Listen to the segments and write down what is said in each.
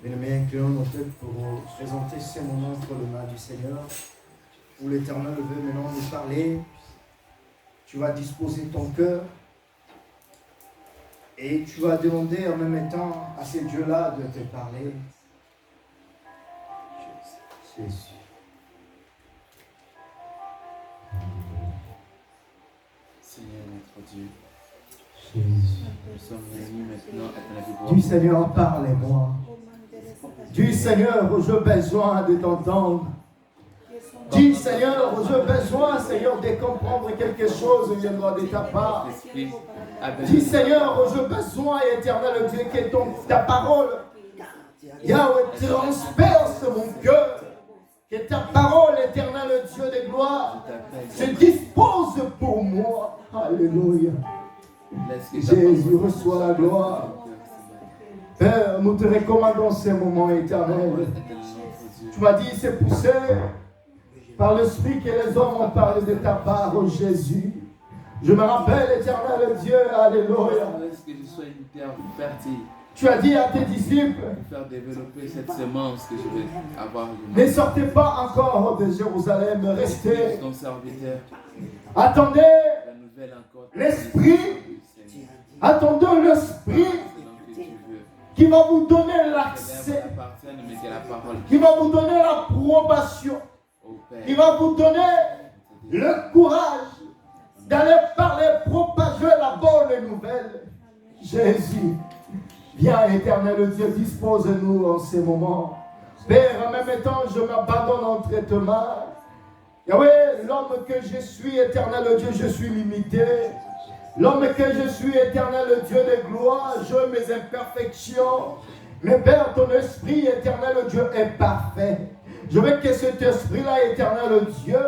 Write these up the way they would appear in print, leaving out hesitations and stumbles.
Bien-aimés, inclinons nos têtes pour présenter ces moments entre les mains du Seigneur, où l'Éternel veut maintenant nous parler. Tu vas disposer ton cœur et tu vas demander en même temps à ce Dieu-là de te parler. Jésus. Seigneur notre Dieu, Jésus. nous sommes venus maintenant à ta gloire. Du Seigneur, parlez-moi. Du Seigneur, j'ai besoin de t'entendre. Dis Seigneur, j'ai besoin, Seigneur, de comprendre quelque chose viendra de ta part. Dis Seigneur, j'ai besoin, éternel Dieu, que ta parole, Yahweh, transperce mon cœur. Que ta parole, éternel Dieu de gloire, se dispose pour moi. Alléluia. Jésus, reçois la gloire. Père, nous te recommandons ces moments éternels. Tu m'as dit, c'est poussé par l'Esprit que les hommes ont parlé de ta part, oh Jésus. Je me rappelle, éternel Dieu, alléluia. Que je sois une terre fertile. Tu as dit à tes disciples, pour faire développer cette semence que je vais avoir. Ne sortez pas encore de Jérusalem, restez. Ton serviteur. Attendez La nouvelle encore. l'Esprit. Attendez l'Esprit qui va vous donner l'accès, qui va vous donner l'approbation, qui va vous donner le courage d'aller parler, propager la bonne nouvelle. Jésus, viens éternel Dieu, dispose-nous en ces moments. Père, en même temps, je m'abandonne entre tes mains. Yahweh, l'homme que je suis, éternel Dieu, je suis limité. L'homme que je suis, éternel Dieu de gloire, j'ai mes imperfections. Mais Père, ton esprit, éternel Dieu, est parfait. Je veux que cet esprit-là, éternel Dieu,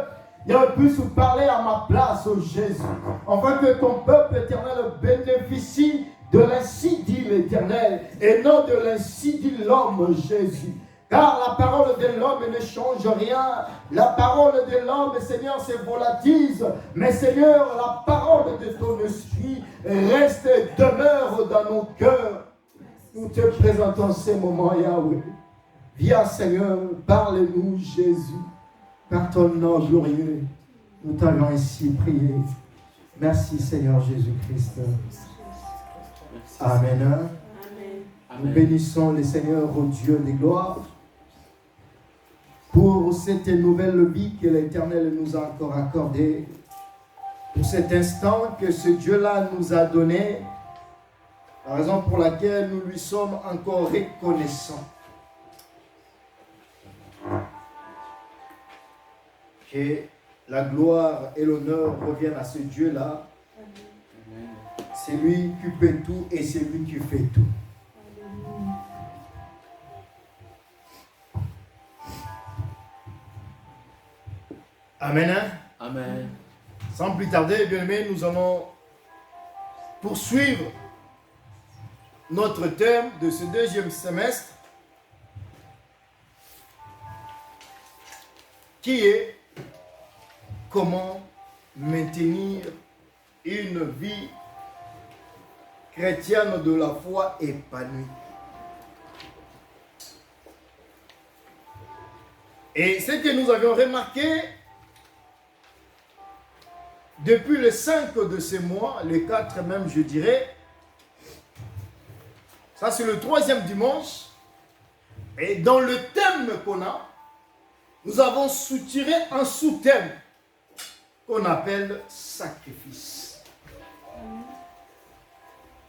il puisse parler à ma place, oh Jésus. Afin que ton peuple, éternel, bénéficie de l'ainsi dit l'Éternel et non de l'ainsi dit l'homme, Jésus. Car la parole de l'homme ne change rien. La parole de l'homme, Seigneur, se volatise. Mais Seigneur, la parole de ton esprit reste et demeure dans nos cœurs. Nous te présentons ces moments, Yahweh. Viens, Seigneur, parle-nous, Jésus. Par ton nom glorieux, nous t'avons ainsi prié. Merci, Seigneur Jésus-Christ. Amen. Amen. Nous bénissons le Seigneur, au Dieu des gloires, pour cette nouvelle vie que l'Éternel nous a encore accordée, pour cet instant que ce Dieu-là nous a donné, la raison pour laquelle nous lui sommes encore reconnaissants. Que la gloire et l'honneur reviennent à ce Dieu-là. C'est lui qui peut tout et c'est lui qui fait tout. Amen. Amen. Sans plus tarder, bien-aimés, nous allons poursuivre notre thème de ce deuxième semestre qui est comment maintenir une vie chrétienne de la foi épanouie. Et ce que nous avions remarqué depuis le 5 de ce mois, le 4 même je dirais, ça c'est le 3e dimanche, et dans le thème qu'on a, nous avons soutiré un sous-thème qu'on appelle sacrifice.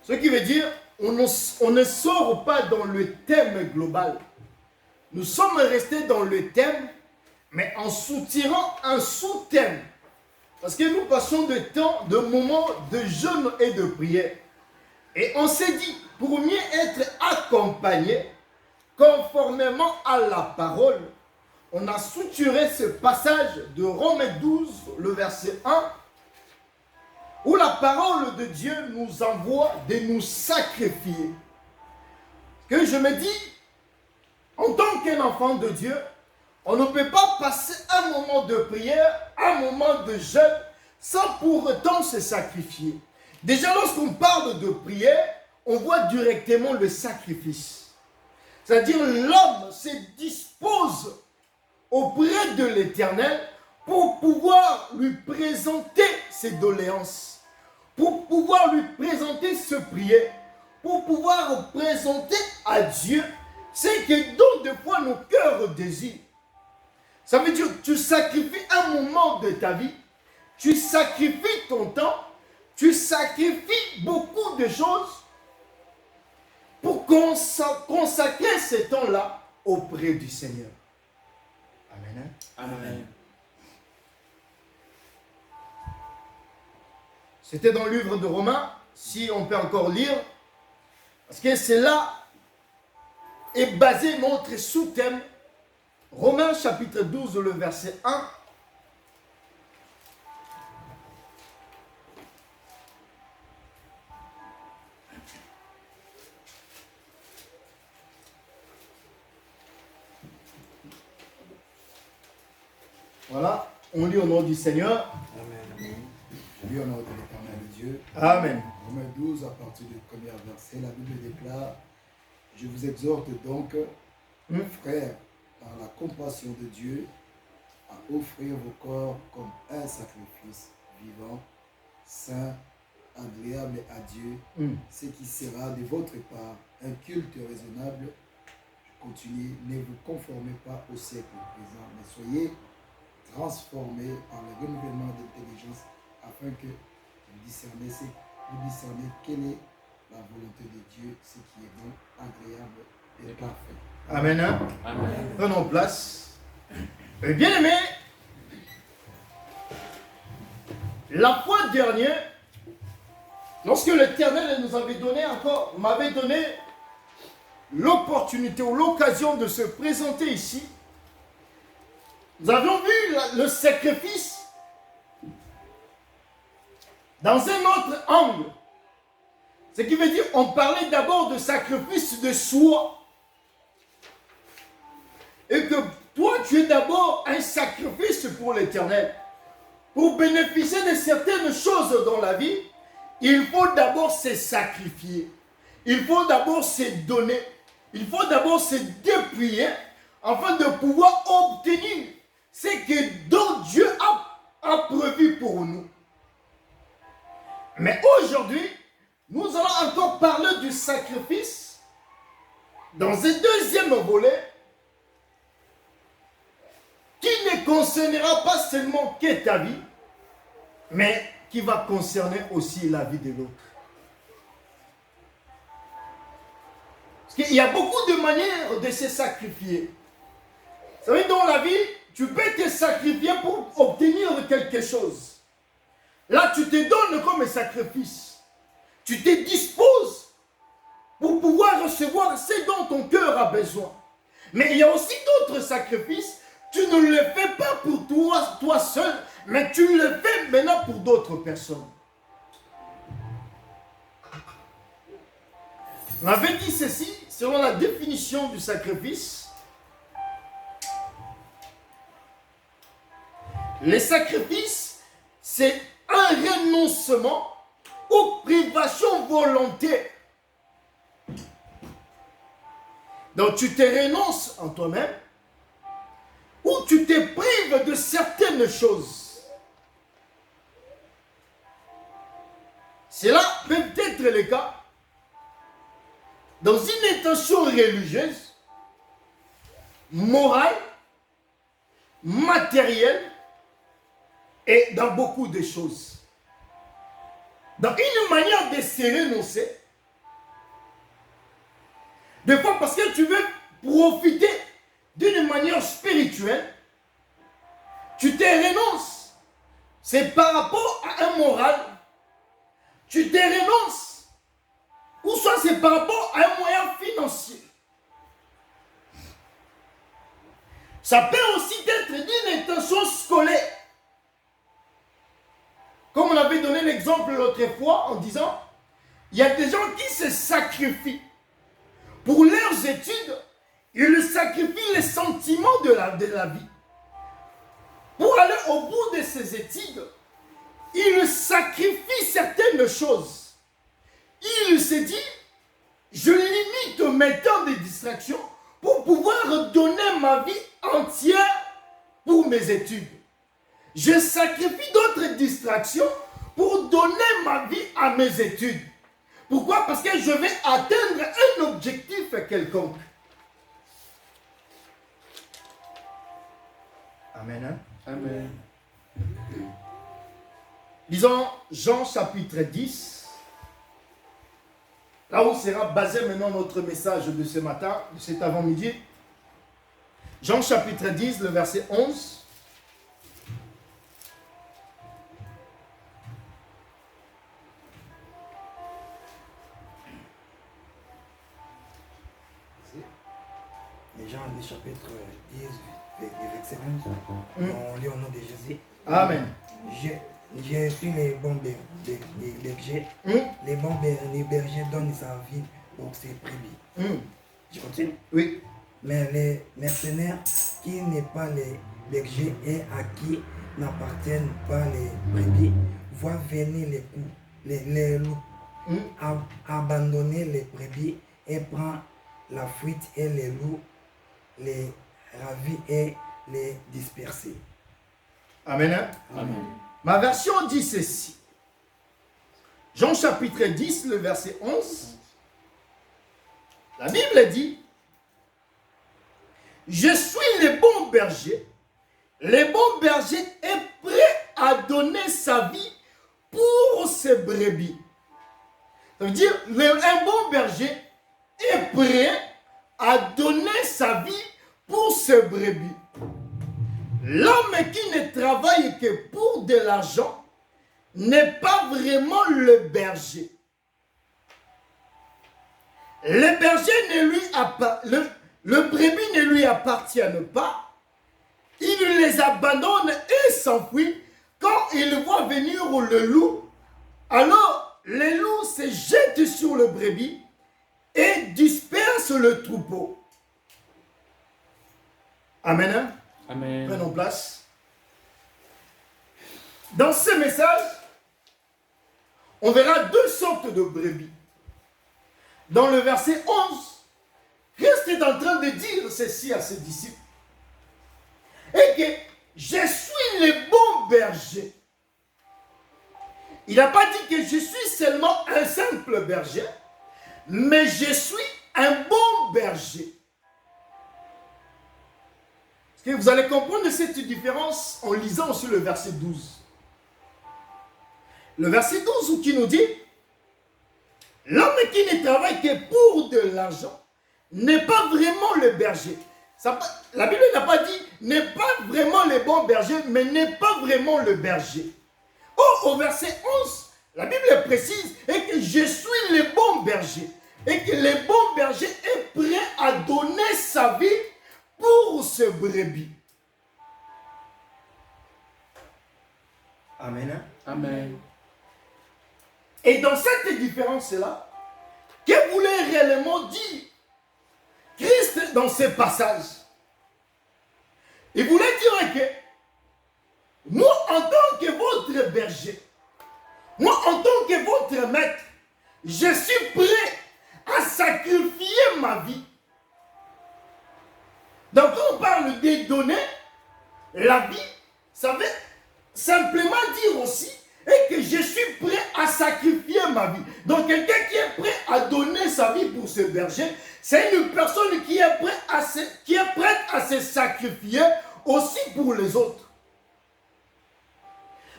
Ce qui veut dire, on ne sort pas dans le thème global. Nous sommes restés dans le thème, mais en soutirant un sous-thème. Parce que nous passons de moments de jeûne et de prière. Et on s'est dit, pour mieux être accompagné, conformément à la parole, on a souturé ce passage de Romains 12, le verset 1, où la parole de Dieu nous envoie de nous sacrifier. Que je me dis, en tant qu'un enfant de Dieu, on ne peut pas passer un moment de prière, un moment de jeûne, sans pour autant se sacrifier. Déjà, lorsqu'on parle de prière, on voit directement le sacrifice. C'est-à-dire l'homme se dispose auprès de l'Éternel pour pouvoir lui présenter ses doléances, pour pouvoir lui présenter ses prières, pour pouvoir présenter à Dieu ce que dont des fois nos cœurs désirent. Ça veut dire que tu sacrifies un moment de ta vie, tu sacrifies ton temps, tu sacrifies beaucoup de choses pour consacrer ce temps-là auprès du Seigneur. Amen. Amen. C'était dans le livre de Romains, si on peut encore lire, parce que cela est basé notre sous-thème. Romains chapitre 12, le verset 1. Voilà, on lit au nom du Seigneur. Amen. Je lis au nom de l'Éternel Dieu. Amen. Romains 12, à partir du premier verset, la Bible déclare: Je vous exhorte donc, frères, par la compassion de Dieu, à offrir vos corps comme un sacrifice vivant, saint, agréable à Dieu, ce qui sera de votre part un culte raisonnable. Continuez, ne vous conformez pas au siècle présent, mais soyez transformés par le renouvellement d'intelligence, afin que vous discerniez quelle est la volonté de Dieu, ce qui est bon, agréable et parfait. Amen. Amen. Prenons place. Bien aimé, la fois dernière, lorsque l'Éternel nous avait donné encore, m'avait donné l'opportunité ou l'occasion de se présenter ici, nous avions vu le sacrifice dans un autre angle. Ce qui veut dire, on parlait d'abord de sacrifice de soi. Et que toi, tu es d'abord un sacrifice pour l'Éternel. Pour bénéficier de certaines choses dans la vie, il faut d'abord se sacrifier. Il faut d'abord se donner. Il faut d'abord se dépouiller afin de pouvoir obtenir ce que dont Dieu a prévu pour nous. Mais aujourd'hui, nous allons encore parler du sacrifice dans un deuxième volet qui ne concernera pas seulement que ta vie, mais qui va concerner aussi la vie de l'autre. Parce qu'il y a beaucoup de manières de se sacrifier. Vous savez, dans la vie, tu peux te sacrifier pour obtenir quelque chose. Là, tu te donnes comme un sacrifice. Tu te disposes pour pouvoir recevoir ce dont ton cœur a besoin. Mais il y a aussi d'autres sacrifices. Tu ne le fais pas pour toi seul, mais tu le fais maintenant pour d'autres personnes. On avait dit ceci, selon la définition du sacrifice. Le sacrifice, c'est un renoncement aux privations volontaires. Donc tu te renonces en toi-même, ou tu te prives de certaines choses. Cela peut être le cas dans une intention religieuse, morale, matérielle et dans beaucoup de choses. Dans une manière de se renoncer, des fois parce que tu veux profiter d'une manière spirituelle, tu te renonces. C'est par rapport à un moral. Tu te renonces. Ou soit c'est par rapport à un moyen financier. Ça peut aussi être d'une intention scolaire. Comme on avait donné l'exemple l'autre fois en disant, il y a des gens qui se sacrifient. Pour leurs études, ils sacrifient les sentiments de la vie. Pour aller au bout de ces études, ils sacrifient certaines choses. Il se dit, je limite mes temps de distraction pouvoir donner ma vie entière pour mes études. Je sacrifie d'autres distractions pour donner ma vie à mes études. Pourquoi? Parce que je vais atteindre un objectif quelconque. Amen. Hein? Amen. Lisons Jean chapitre 10. Là où sera basé maintenant notre message de ce matin, de cet avant-midi. Jean chapitre 10, le verset 11. Jean, le chapitre 10, verset 11. On lit au nom de Jésus. Amen. Je suis les bons bergers. Les bons bergers donnent sa vie pour ses brebis. Je continue? Oui. Mais les mercenaires qui n'est pas les bergers et à qui n'appartiennent pas les brebis voient venir les loups, abandonner les brebis et prend la fuite et les loups les ravit et les disperser. Amen. Hein? Amen. Ma version dit ceci. Jean chapitre 10, le verset 11. La Bible dit: je suis le bon berger. Le bon berger est prêt à donner sa vie pour ses brebis. Ça veut dire, un bon berger est prêt à donner sa vie pour ses brebis. L'homme qui ne travaille que pour de l'argent n'est pas vraiment le berger. Le berger le brebis ne lui appartiennent pas. Il les abandonne et s'enfuit. Quand il voit venir le loup, alors le loup se jette sur le brebis et disperse le troupeau. Amen. Amen. Prenons place. Dans ce message, on verra deux sortes de brebis. Dans le verset 11, Christ est en train de dire ceci à ses disciples. Et que je suis le bon berger. Il n'a pas dit que je suis seulement un simple berger, mais je suis un bon berger. Est-ce que vous allez comprendre cette différence en lisant sur le verset 12. Le verset 12 qui nous dit: l'homme qui ne travaille que pour de l'argent n'est pas vraiment le berger. La Bible n'a pas dit n'est pas vraiment le bon berger, mais n'est pas vraiment le berger. Or, au verset 11, la Bible précise et que je suis le bon berger. Et que le bon berger est prêt à donner sa vie pour ce brebis. Amen. Amen. Et dans cette différence-là, que voulait réellement dire Christ dans ce passage? Il voulait dire que moi, en tant que votre berger, moi, en tant que votre maître, je suis prêt à sacrifier ma vie. Donc, quand on parle de donner la vie, ça veut simplement dire aussi et que je suis prêt à sacrifier ma vie. Donc, quelqu'un qui est prêt à donner sa vie pour ce berger, c'est une personne qui est prête à se sacrifier aussi pour les autres.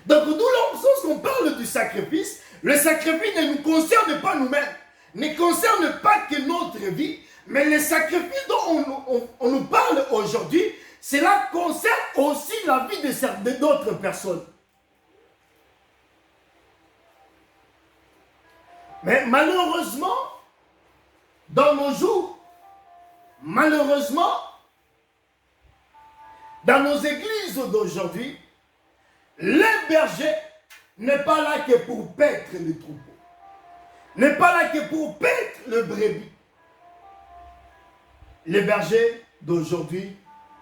Donc, d'où l'absence qu'on parle du sacrifice. Le sacrifice ne nous concerne pas nous-mêmes, ne concerne pas que notre vie, mais le sacrifice dont on nous parle aujourd'hui, cela concerne aussi la vie de d'autres personnes. Mais malheureusement, dans nos jours, malheureusement, dans nos églises d'aujourd'hui, le berger n'est pas là que pour paître le troupeau, n'est pas là que pour paître le brebis. Les bergers d'aujourd'hui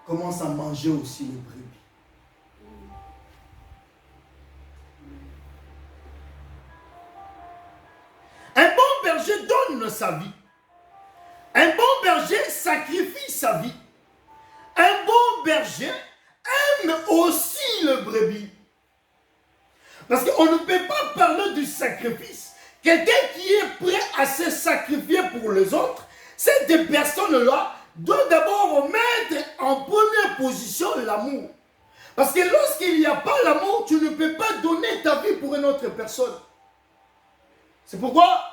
commencent à manger aussi le brebis. Un bon berger donne sa vie. Un bon berger sacrifie sa vie. Un bon berger aime aussi le brebis. Parce qu'on ne peut pas parler du sacrifice. Quelqu'un qui est prêt à se sacrifier pour les autres, ces personnes-là doivent d'abord mettre en première position l'amour. Parce que lorsqu'il n'y a pas l'amour, tu ne peux pas donner ta vie pour une autre personne. C'est pourquoi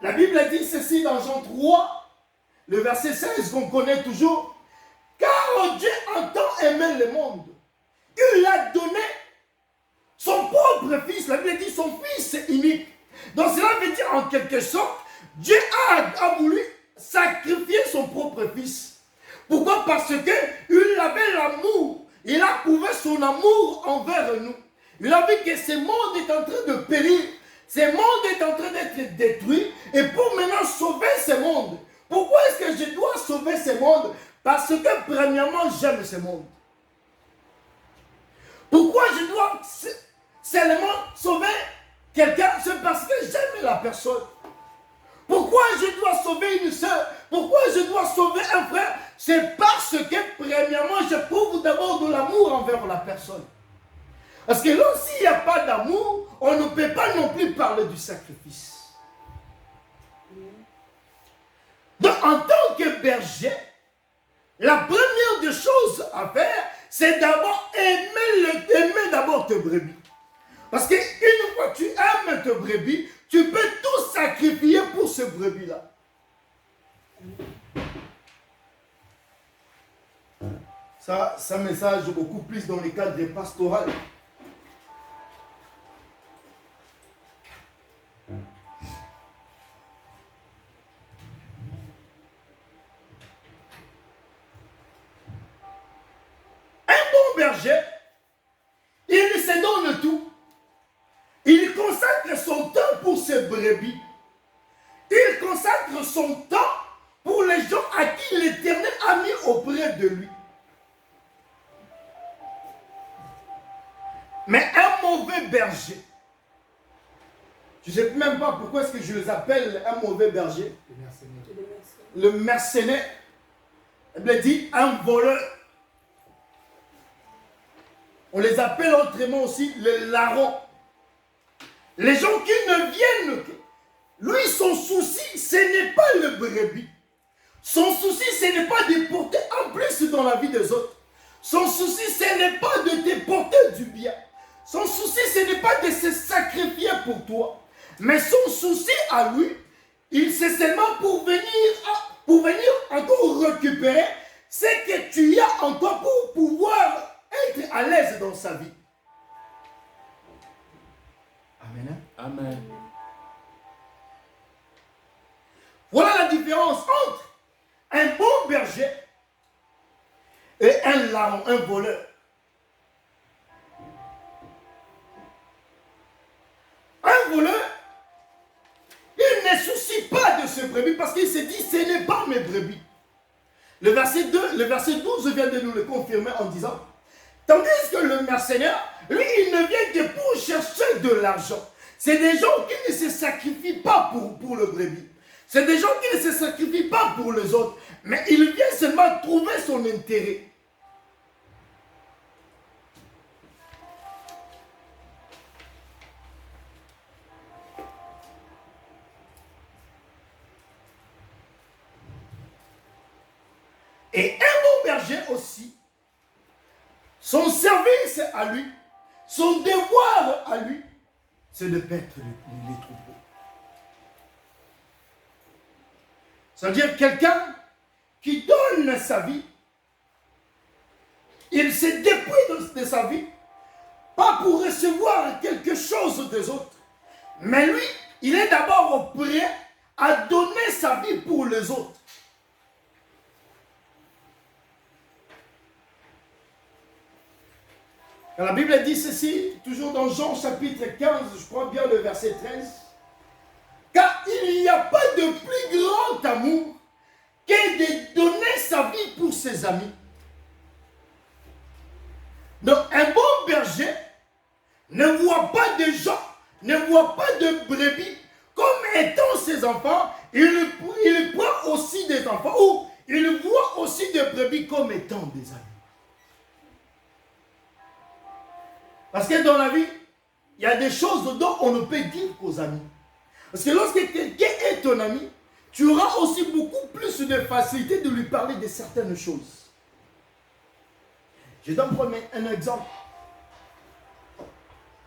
la Bible dit ceci dans Jean 3, le verset 16 qu'on connaît toujours. Car Dieu a tant aimé le monde, il a donné son propre fils, la Bible dit son fils unique. Donc cela veut dire en quelque sorte, Dieu a voulu sacrifier son propre fils. Pourquoi? Parce qu'il avait l'amour, il a prouvé son amour envers nous. Il a vu que ce monde est en train de périr, ce monde est en train d'être détruit, et pour maintenant sauver ce monde. Pourquoi est-ce que je dois sauver ce monde? Parce que premièrement, j'aime ce monde. Pourquoi je dois seulement sauver quelqu'un? C'est parce que j'aime la personne. Pourquoi je dois sauver une soeur? Pourquoi je dois sauver un frère? C'est parce que premièrement, je prouve d'abord de l'amour envers la personne. Parce que là, s'il n'y a pas d'amour, on ne peut pas non plus parler du sacrifice. Donc, en tant que berger, la première des choses à faire, c'est d'abord aimer d'abord tes brebis. Parce qu'une fois que tu aimes tes brebis, tu peux tout sacrifier pour ce brebis-là. Ça, c'est un message beaucoup plus dans le cadre pastoral. Berger, il se donne tout. Il consacre son temps pour ses brebis. Il consacre son temps pour les gens à qui l'Éternel a mis auprès de lui. Mais un mauvais berger, je ne sais même pas pourquoi est-ce que je les appelle un mauvais berger. Le mercenaire. Il dit un voleur. On les appelle autrement aussi les larrons. Les gens qui ne viennent que. Lui, son souci, ce n'est pas le brebis. Son souci, ce n'est pas de porter en plus dans la vie des autres. Son souci, ce n'est pas de te porter du bien. Son souci, ce n'est pas de se sacrifier pour toi. Mais son souci à lui, c'est seulement pour venir encore récupérer ce que tu as en toi pour pouvoir être à l'aise dans sa vie. Amen. Amen. Voilà la différence entre un bon berger et un larron, un voleur. Un voleur, il ne soucie pas de ses brebis parce qu'il se dit, ce n'est pas mes brebis. Le verset 12 vient de nous le confirmer en disant, tandis que le mercenaire, lui, il ne vient que pour chercher de l'argent. C'est des gens qui ne se sacrifient pas pour le brebis. C'est des gens qui ne se sacrifient pas pour les autres. Mais il vient seulement trouver son intérêt. Et un bon berger aussi, son service à lui, son devoir à lui, c'est de paître les troupeaux. C'est-à-dire quelqu'un qui donne sa vie, il se dépouille de sa vie, pas pour recevoir quelque chose des autres, mais lui, il est d'abord prêt à donner sa vie pour les autres. Quand la Bible dit ceci, toujours dans Jean chapitre 15, je crois bien le verset 13, car il n'y a pas de plus grand amour que de donner sa vie pour ses amis. Donc un bon berger ne voit pas de gens, ne voit pas de brebis comme étant ses enfants, il prend voit aussi des enfants, ou il voit aussi des brebis comme étant des amis. Parce que dans la vie, il y a des choses dont on ne peut dire qu'aux amis. Parce que lorsque quelqu'un est ton ami, tu auras aussi beaucoup plus de facilité de lui parler de certaines choses. Je donne un exemple.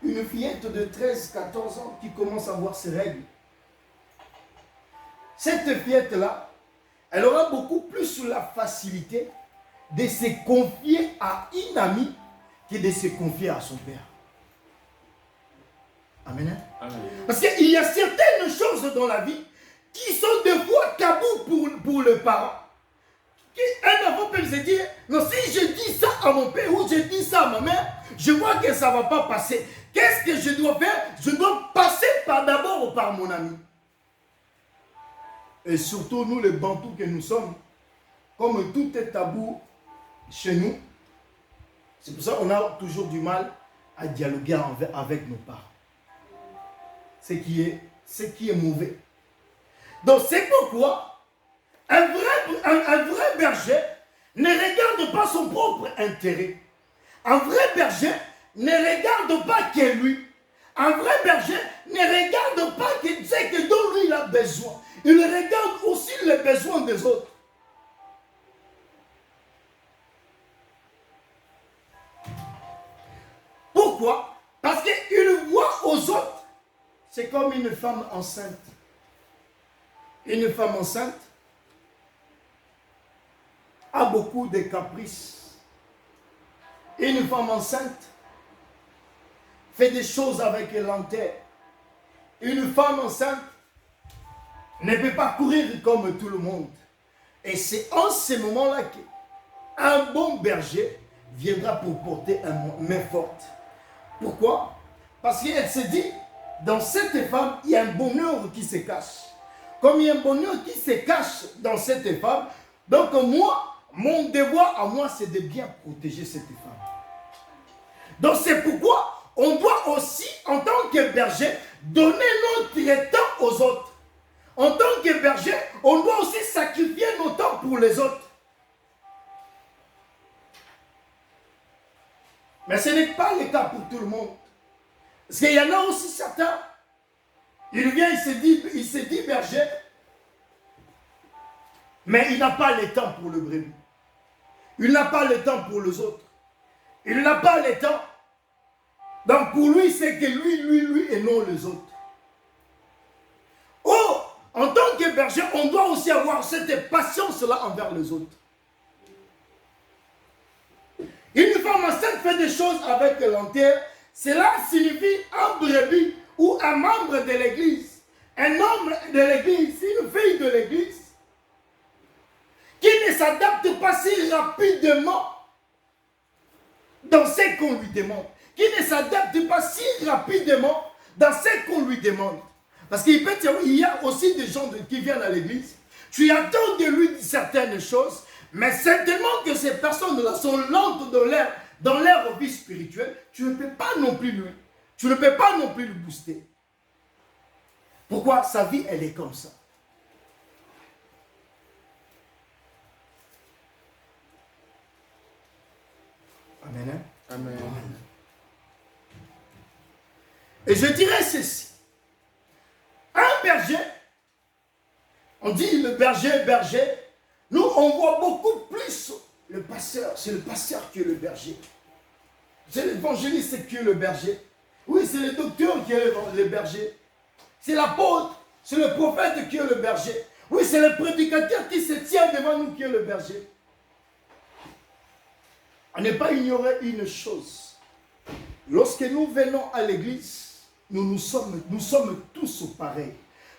Une fillette de 13-14 ans qui commence à avoir ses règles. Cette fillette-là, elle aura beaucoup plus la facilité de se confier à une amie que de se confier à son père. Amen. Amen. Parce qu'il y a certaines choses dans la vie qui sont des fois tabous pour le parent. Un enfant peut se dire, non, si je dis ça à mon père ou je dis ça à ma mère, je vois que ça ne va pas passer. Qu'est-ce que je dois faire? Je dois passer d'abord par mon ami. Et surtout, nous, les Bantous que nous sommes, comme tout est tabou chez nous, c'est pour ça qu'on a toujours du mal à dialoguer avec nos parents. Ce qui est mauvais. Donc, c'est pourquoi un vrai berger ne regarde pas son propre intérêt. Un vrai berger ne regarde pas que lui. Un vrai berger ne regarde pas que c'est que dont lui il a besoin. Il regarde aussi les besoins des autres. Pourquoi? Parce qu'il voit aux autres. C'est comme une femme enceinte. Une femme enceinte a beaucoup de caprices. Une femme enceinte fait des choses avec lenteur. Une femme enceinte ne peut pas courir comme tout le monde. Et c'est en ce moment-là qu'un bon berger viendra pour porter une main forte. Pourquoi? Parce qu'elle se dit, dans cette femme, il y a un bonheur qui se cache. Comme il y a un bonheur qui se cache dans cette femme, donc moi, mon devoir à moi, c'est de bien protéger cette femme. Donc c'est pourquoi on doit aussi, en tant que berger, donner notre temps aux autres. En tant que berger, on doit aussi sacrifier nos temps pour les autres. Mais ce n'est pas le cas pour tout le monde. Parce qu'il y en a aussi certains, il vient, il se dit berger, mais il n'a pas le temps pour le brebis. Il n'a pas le temps pour les autres. Il n'a pas le temps. Donc pour lui, c'est que lui et non les autres. Oh, en tant que berger, on doit aussi avoir cette patience-là envers les autres. Une femme enceinte fait des choses avec lenteur. Cela signifie un brebis ou un membre de l'église. Un homme de l'église, une fille de l'église, qui ne s'adapte pas si rapidement dans ce qu'on lui demande. Qui ne s'adapte pas si rapidement dans ce qu'on lui demande. Parce qu'il y a aussi des gens qui viennent à l'église. Tu attends de lui certaines choses, mais certainement que ces personnes-là sont lentes dans leur vie spirituelle. Tu ne peux pas non plus le booster. Pourquoi? Sa vie, elle est comme ça. Amen. Amen. Et je dirais ceci. Un berger, on dit le berger, nous on voit beaucoup plus le pasteur. C'est le pasteur qui est le berger. C'est l'évangéliste qui est le berger. Oui, c'est le docteur qui est le berger. C'est l'apôtre, c'est le prophète qui est le berger. Oui, c'est le prédicateur qui se tient devant nous qui est le berger. À ne pas ignorer une chose. Lorsque nous venons à l'église, nous sommes tous pareils.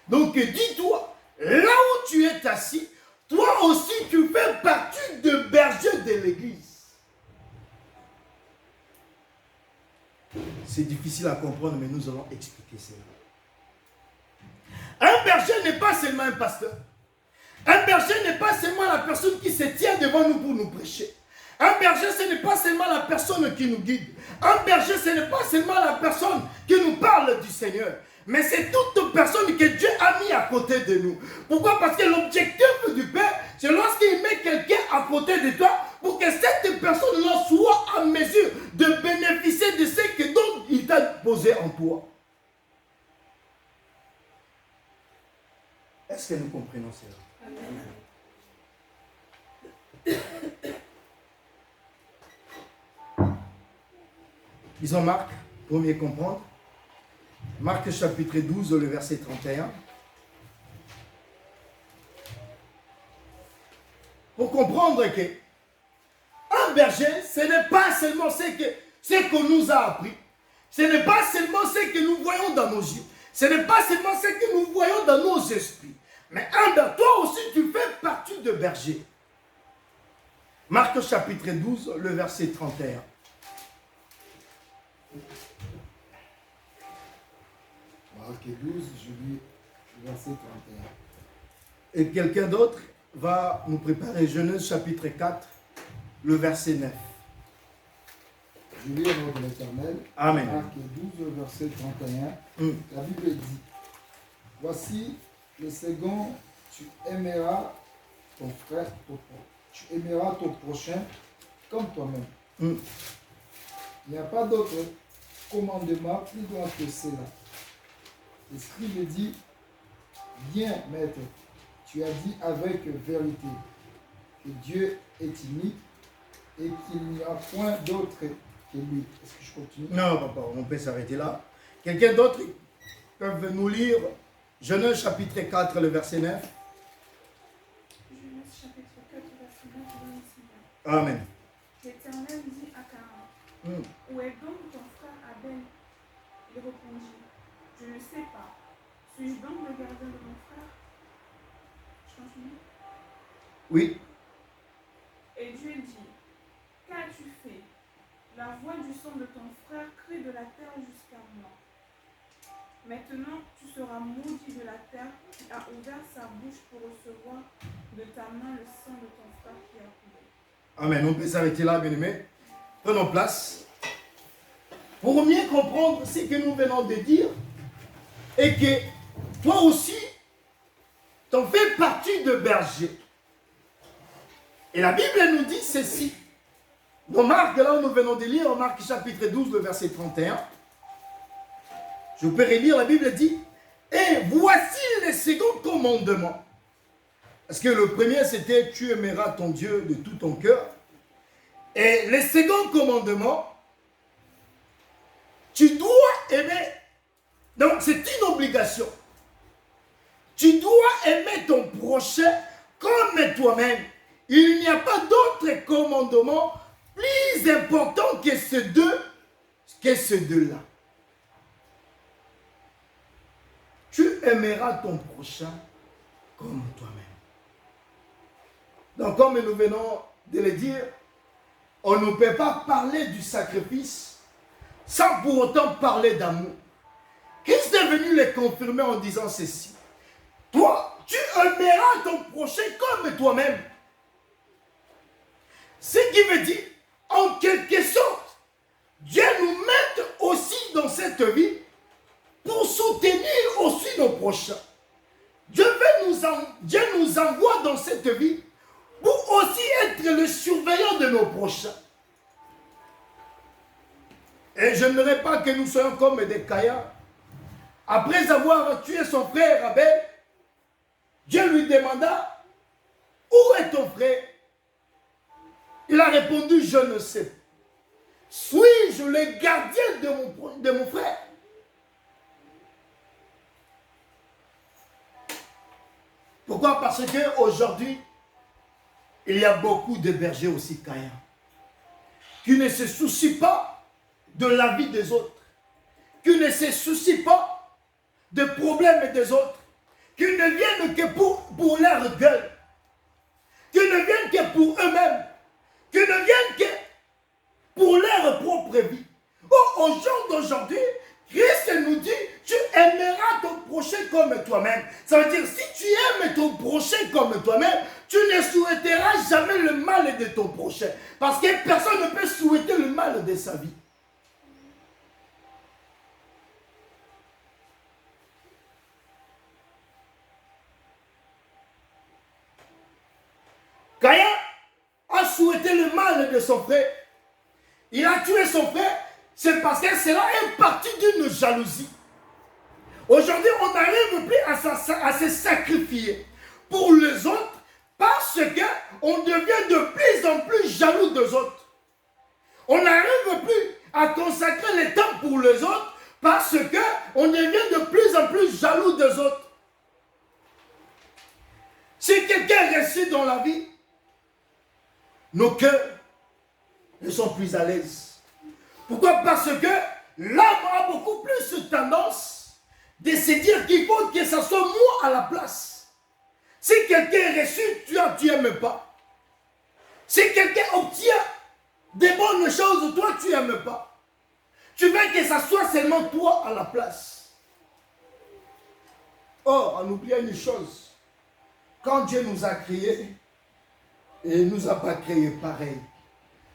Donc dis-toi, là où tu es assis, toi aussi tu fais partie de berger de l'église. C'est difficile à comprendre, mais nous allons expliquer cela. Un berger n'est pas seulement un pasteur. Un berger n'est pas seulement la personne qui se tient devant nous pour nous prêcher. Un berger, ce n'est pas seulement la personne qui nous guide. Un berger, ce n'est pas seulement la personne qui nous parle du Seigneur. Mais c'est toute personne que Dieu a mis à côté de nous. Pourquoi? Parce que l'objectif du Père, c'est lorsqu'il met quelqu'un à côté de toi, pour que cette personne-là soit en mesure de bénéficier de ce que donc il t'a posé en toi. Est-ce que nous comprenons cela? Amen. Disons Marc, premier comprendre. Marc chapitre 12, le verset 31. Pour comprendre que un berger, ce n'est pas seulement ce qu'on nous a appris. Ce n'est pas seulement ce que nous voyons dans nos yeux. Ce n'est pas seulement ce que nous voyons dans nos esprits. Mais toi aussi, tu fais partie de berger. Marc chapitre 12, le verset 31. Marc 12, je lis le verset 31. Et quelqu'un d'autre va nous préparer Genèse chapitre 4, le verset 9. Je lis au nom de l'Éternel. Amen. Marc 12, verset 31. La Bible dit, voici le second, tu aimeras ton frère, tu aimeras ton prochain comme toi-même. Il n'y a pas d'autre commandement plus grand que cela. L'Esprit me dit, viens maître, tu as dit avec vérité que Dieu est unique et qu'il n'y a point d'autre que lui. Est-ce que je continue? Non, papa, on peut s'arrêter là. Quelqu'un d'autre peut nous lire Genèse chapitre 4, le verset 9. Genèse chapitre 4, verset 9, Amen. L'Éternel dit à Caïn, où est donc ton frère Abel? Il répondit, je ne sais pas. Suis-je donc le gardien de mon frère? Je continue. Oui. Et Dieu dit, qu'as-tu fait? La voix du sang de ton frère crie de la terre jusqu'à moi. Maintenant, tu seras maudit de la terre qui a ouvert sa bouche pour recevoir de ta main le sang de ton frère qui a coulé. Amen. On peut s'arrêter là, bien-aimés. Prenons place. Pour mieux comprendre ce que nous venons de dire, et que toi aussi, tu en fais partie de berger. Et la Bible nous dit ceci. Dans Marc, là où nous venons de lire, Marc chapitre 12, le verset 31. Je peux relire, la Bible dit, et voici le second commandement. Parce que le premier, c'était, tu aimeras ton Dieu de tout ton cœur. Et le second commandement, tu dois aimer. Donc, c'est une obligation. Tu dois aimer ton prochain comme toi-même. Il n'y a pas d'autre commandement plus important que ces deux-là. Tu aimeras ton prochain comme toi-même. Donc, comme nous venons de le dire, on ne peut pas parler du sacrifice sans pour autant parler d'amour. Christ est venu le confirmer en disant ceci. Toi, tu aimeras ton prochain comme toi-même. Ce qui veut dire, en quelque sorte, Dieu nous met aussi dans cette vie pour soutenir aussi nos prochains. Dieu nous envoie dans cette vie pour aussi être le surveillant de nos prochains. Et je n'aimerais pas que nous soyons comme des caillards. Après avoir tué son frère Abel, Dieu lui demanda, où est ton frère? Il a répondu, je ne sais pas. Suis-je le gardien de mon frère? Pourquoi? Parce qu'aujourd'hui, il y a beaucoup de bergers aussi caïens qui ne se soucient pas de la vie des autres, qui ne se soucient pas des problèmes des autres, qui ne viennent que pour leur gueule, qui ne viennent que pour eux-mêmes, qui ne viennent que pour leur propre vie. Aux gens d'aujourd'hui, Christ nous dit, tu aimeras ton prochain comme toi-même. Ça veut dire, si tu aimes ton prochain comme toi-même, tu ne souhaiteras jamais le mal de ton prochain. Parce que personne ne peut souhaiter le mal de sa vie. Caïn a souhaité le mal de son frère. Il a tué son frère, c'est parce que cela est parti d'une jalousie. Aujourd'hui, on n'arrive plus à se sacrifier pour les autres parce qu'on devient de plus en plus jaloux des autres. On n'arrive plus à consacrer le temps pour les autres parce qu'on devient de plus en plus jaloux des autres. Si quelqu'un réussit dans la vie, nos cœurs ne sont plus à l'aise. Pourquoi? Parce que l'âme a beaucoup plus tendance de se dire qu'il faut que ce soit moi à la place. Si quelqu'un est reçu, tu n'aimes pas. Si quelqu'un obtient des bonnes choses, toi tu n'aimes pas. Tu veux que ce soit seulement toi à la place. Or, on oublie une chose. Quand Dieu nous a créés, il ne nous a pas créés pareil.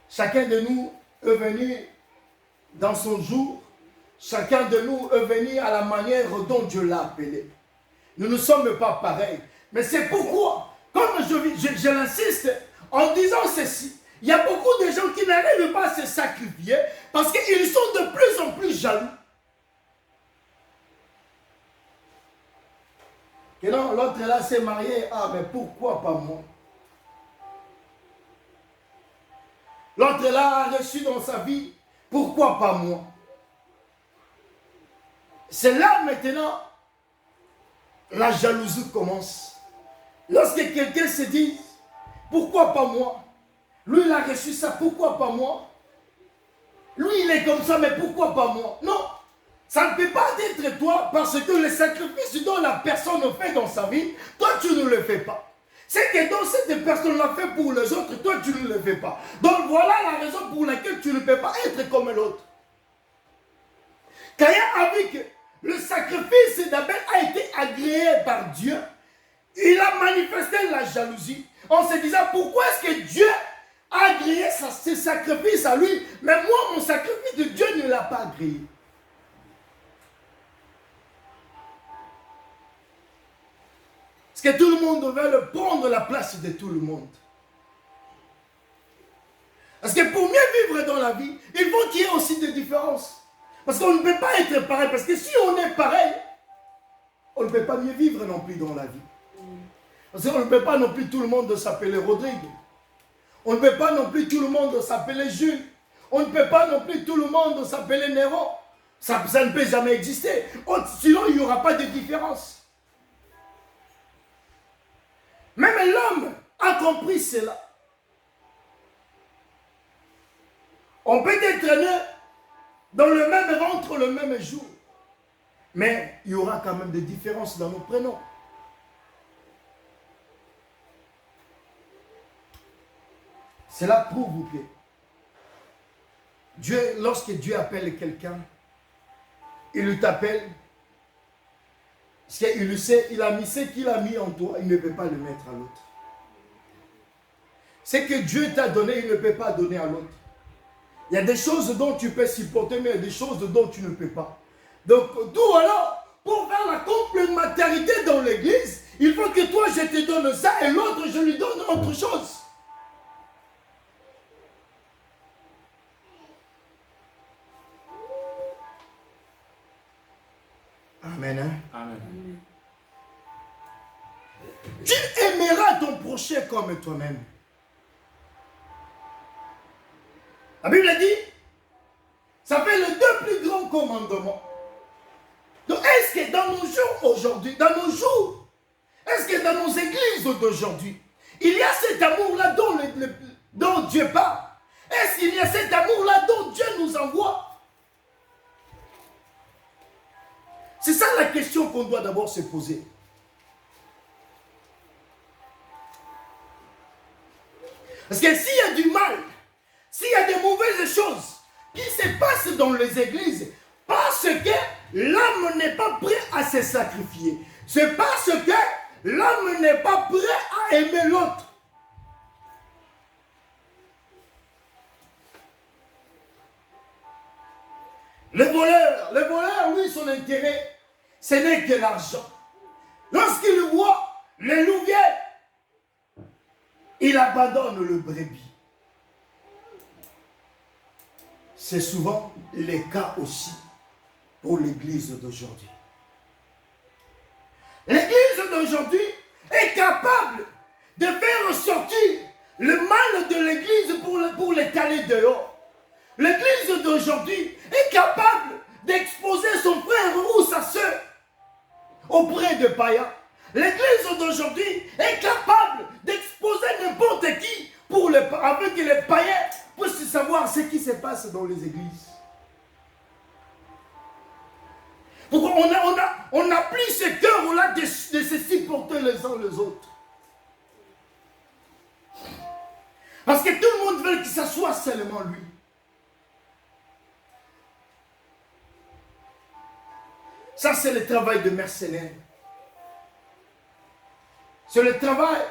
Chacun de nous est venu dans son jour. Chacun de nous est venu à la manière dont Dieu l'a appelé. Nous ne sommes pas pareils. Mais c'est pourquoi, comme je l'insiste en disant ceci, il y a beaucoup de gens qui n'arrivent pas à se sacrifier parce qu'ils sont de plus en plus jaloux. Et non, l'autre là s'est marié. Ah, mais pourquoi pas moi? L'autre là a reçu dans sa vie. Pourquoi pas moi? C'est là maintenant la jalousie commence. Lorsque quelqu'un se dit, pourquoi pas moi? Lui il a reçu ça, pourquoi pas moi? Lui il est comme ça, mais pourquoi pas moi? Non, ça ne peut pas être toi parce que le sacrifice dont la personne fait dans sa vie, toi tu ne le fais pas. C'est que dans cette personne l'a fait pour les autres, toi tu ne le fais pas. Donc voilà la raison pour laquelle tu ne peux pas être comme l'autre. Caïn a vu que le sacrifice d'Abel a été agréé par Dieu. Il a manifesté la jalousie en se disant pourquoi est-ce que Dieu a agréé ses sacrifices à lui, mais moi mon sacrifice de Dieu ne l'a pas agréé. Parce que tout le monde veut prendre la place de tout le monde. Parce que pour mieux vivre dans la vie, il faut qu'il y ait aussi des différences. Parce qu'on ne peut pas être pareil. Parce que si on est pareil, on ne peut pas mieux vivre non plus dans la vie. Parce qu'on ne peut pas non plus tout le monde s'appeler Rodrigue. On ne peut pas non plus tout le monde s'appeler Jules. On ne peut pas non plus tout le monde s'appeler Néron. Ça ne peut jamais exister. Sinon, il n'y aura pas de différence. Même l'homme a compris cela. On peut être né dans le même ventre le même jour. Mais il y aura quand même des différences dans nos prénoms. Cela prouve que Dieu, lorsque Dieu appelle quelqu'un, il t'appelle. Parce qu'il le sait, il a mis ce qu'il a mis en toi, il ne peut pas le mettre à l'autre. Ce que Dieu t'a donné, il ne peut pas donner à l'autre. Il y a des choses dont tu peux supporter, mais il y a des choses dont tu ne peux pas. Donc, d'où alors, pour faire la complémentarité dans l'église, il faut que toi, je te donne ça et l'autre, je lui donne autre chose. Amen. Hein? Amen. Tu aimeras ton prochain comme toi-même. La Bible dit, ça fait les deux plus grands commandements. Donc est-ce que dans nos jours aujourd'hui, est-ce que dans nos églises d'aujourd'hui, il y a cet amour-là dont Dieu parle? Est-ce qu'il y a cet amour-là dont Dieu nous envoie? C'est ça la question qu'on doit d'abord se poser. Parce que s'il y a du mal, s'il y a des mauvaises choses qui se passent dans les églises, parce que l'homme n'est pas prêt à se sacrifier, c'est parce que l'homme n'est pas prêt à aimer l'autre. Le voleur, lui, son intérêt, ce n'est que l'argent. Lorsqu'il voit les loups viennent, il abandonne le brebis. C'est souvent le cas aussi pour l'église d'aujourd'hui. L'église d'aujourd'hui est capable de faire sortir le mal de l'église pour l'étaler dehors. L'église d'aujourd'hui est capable d'exposer son frère ou sa soeur auprès de païens. L'église d'aujourd'hui est capable d'exposer n'importe qui afin que les païens puissent savoir ce qui se passe dans les églises. Pourquoi on n'a plus ce cœur-là de se supporter les uns les autres. Parce que tout le monde veut que ça soit seulement lui. Ça, c'est le travail de mercenaire. C'est le travail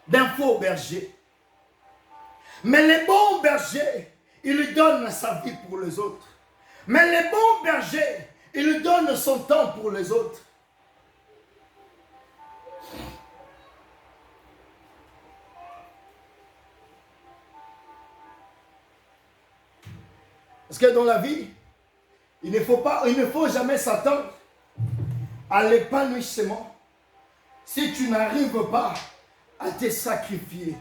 d'un faux berger. Mais les bons bergers, ils lui donnent sa vie pour les autres. Mais les bons bergers, ils lui donnent son temps pour les autres. Parce que dans la vie, il ne faut jamais s'attendre à l'épanouissement si tu n'arrives pas à te sacrifier.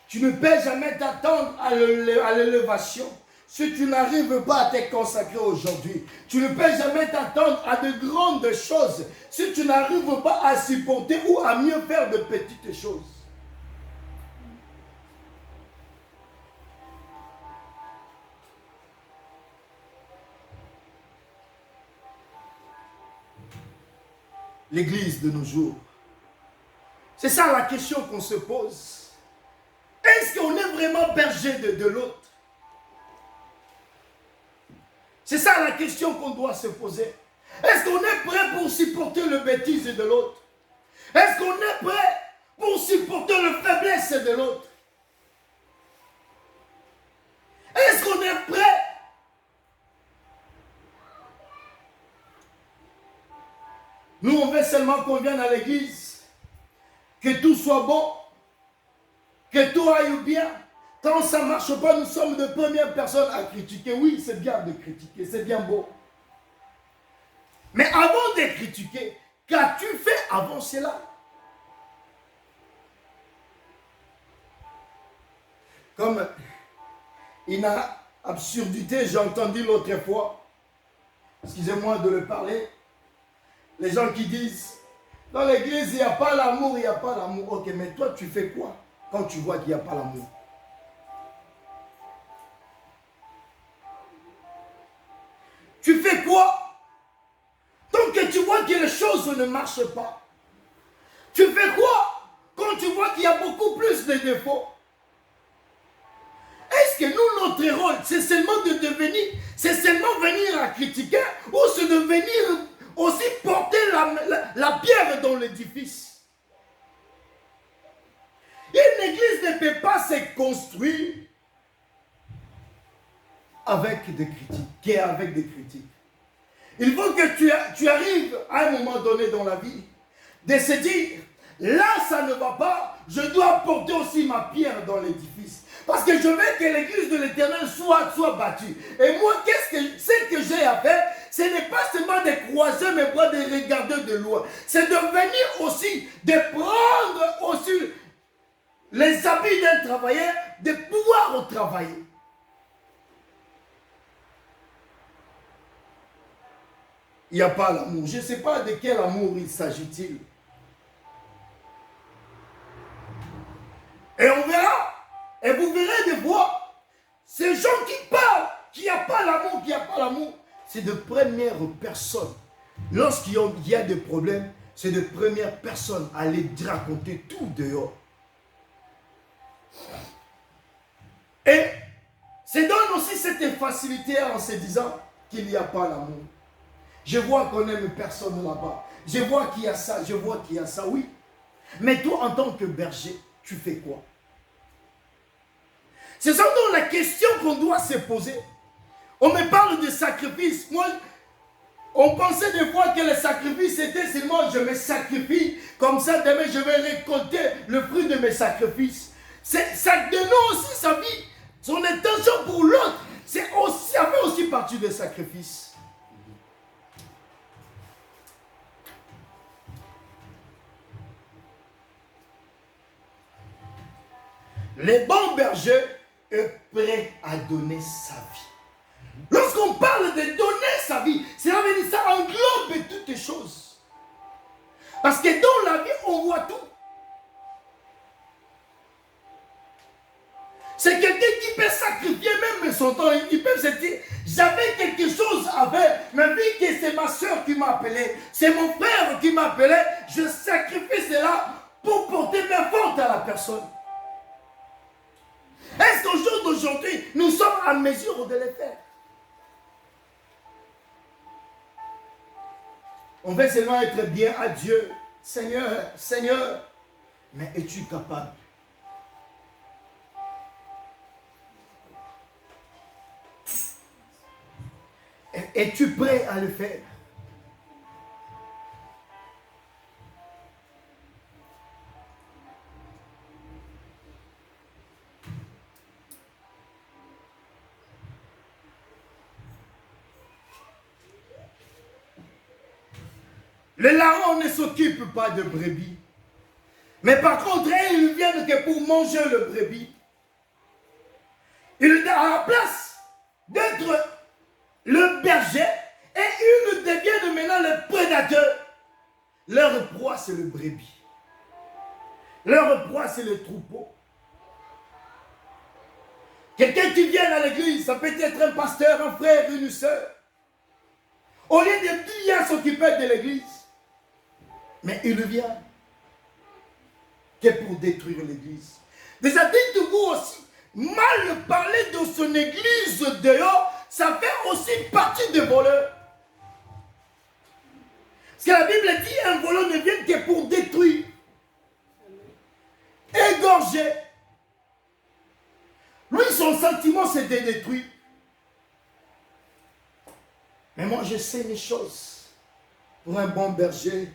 Tu ne peux jamais t'attendre à l'élévation si tu n'arrives pas à te consacrer aujourd'hui. Tu ne peux jamais t'attendre à de grandes choses si tu n'arrives pas à supporter ou à mieux faire de petites choses. L'église de nos jours. C'est ça la question qu'on se pose. Est-ce qu'on est vraiment berger de l'autre? C'est ça la question qu'on doit se poser. Est-ce qu'on est prêt pour supporter le bêtise de l'autre? Est-ce qu'on est prêt pour supporter la faiblesse de l'autre? Est-ce qu'on est prêt? Nous, on veut seulement qu'on vienne à l'église, que tout soit bon, que tout aille bien. Quand ça ne marche pas, nous sommes de premières personnes à critiquer. Oui, c'est bien de critiquer, c'est bien beau. Mais avant de critiquer, qu'as-tu fait avant cela? Comme une absurdité, j'ai entendu l'autre fois, excusez-moi de le parler, les gens qui disent, dans l'église, il n'y a pas l'amour, il n'y a pas l'amour. Ok, mais toi, tu fais quoi quand tu vois qu'il n'y a pas l'amour? Tu fais quoi tant que tu vois que les choses ne marchent pas? Tu fais quoi quand tu vois qu'il y a beaucoup plus de défauts? Est-ce que nous, notre rôle, c'est seulement c'est seulement venir à critiquer ou c'est de venir aussi porter la pierre dans l'édifice? Une église ne peut pas se construire avec des critiques. Il faut que tu arrives à un moment donné dans la vie de se dire, là ça ne va pas, je dois porter aussi ma pierre dans l'édifice. Parce que je veux que l'église de l'Éternel soit battue. Et moi, ce que j'ai à faire, ce n'est pas seulement de croiser mes bras, de regarder de loin. C'est de venir aussi, de prendre aussi les habits d'un travailleur, de pouvoir travailler. Il n'y a pas l'amour. Je ne sais pas de quel amour il s'agit-il. Et on verra. Et vous verrez des fois, ces gens qui parlent, qu'il n'y a pas l'amour, c'est de premières personnes. Lorsqu'il y a des problèmes, c'est de premières personnes à aller raconter tout dehors. Et se donne aussi cette facilité en se disant qu'il n'y a pas l'amour. Je vois qu'on n'aime personne là-bas. Je vois qu'il y a ça, oui. Mais toi, en tant que berger, tu fais quoi? C'est ça donc la question qu'on doit se poser. On me parle de sacrifice. Moi, On pensait des fois que le sacrifice était seulement je me sacrifie, comme ça demain je vais récolter le fruit de mes sacrifices. Ça dénonce aussi sa vie, son intention pour l'autre, ça fait aussi partie des sacrifices. Le bon berger est prêt à donner sa vie. Lorsqu'on parle de donner sa vie, cela veut dire ça englobe toutes les choses. Parce que dans la vie, on voit tout. C'est quelqu'un qui peut sacrifier même son temps. Il peut se dire, j'avais quelque chose à faire, mais vu que c'est ma soeur qui m'a appelé, c'est mon frère qui m'a appelé, je sacrifie cela pour porter main forte à la personne. Est-ce qu'au jour d'aujourd'hui, nous sommes en mesure de le faire? On veut seulement être bien à Dieu. Seigneur, Seigneur, mais es-tu capable? Es-tu prêt à le faire? Le larron ne s'occupe pas de brebis. Mais par contre, ils ne viennent que pour manger le brebis. Il est à la place d'être le berger et ils deviennent maintenant le prédateur. Leur proie, c'est le brebis. Leur proie, c'est le troupeau. Quelqu'un qui vient à l'église, ça peut être un pasteur, un frère, une soeur. Au lieu de bien s'occuper de l'église, mais il ne vient que pour détruire l'église. Déjà, dites-vous aussi, mal parler de son église dehors, ça fait aussi partie des voleurs. Parce que la Bible dit, un voleur ne vient que pour détruire, égorger. Lui, son sentiment, c'est de détruire. Mais moi, je sais les choses. Pour un bon berger,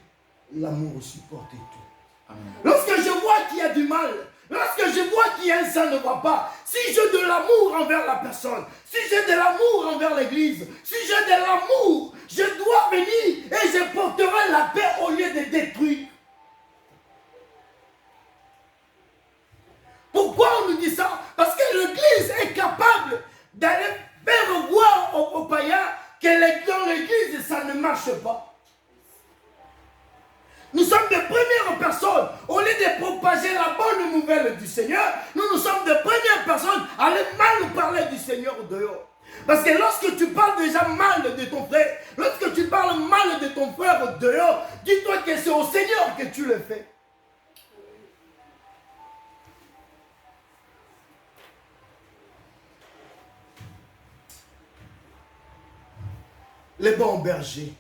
l'amour supporte tout. Amen. Lorsque je vois qu'il y a du mal, lorsque je vois qu'il y a un ça ne va pas, si j'ai de l'amour envers la personne, si j'ai de l'amour envers l'église, si j'ai de l'amour, je dois venir et je porterai la paix au lieu de détruire. Pourquoi on nous dit ça? Parce que l'église est capable d'aller faire voir aux païens que dans l'église, ça ne marche pas. Nous sommes des premières personnes, au lieu de propager la bonne nouvelle du Seigneur, nous sommes des premières personnes à aller mal parler du Seigneur dehors. Parce que lorsque tu parles déjà mal de ton frère, lorsque tu parles mal de ton frère dehors, dis-toi que c'est au Seigneur que tu le fais. Les bons bergers.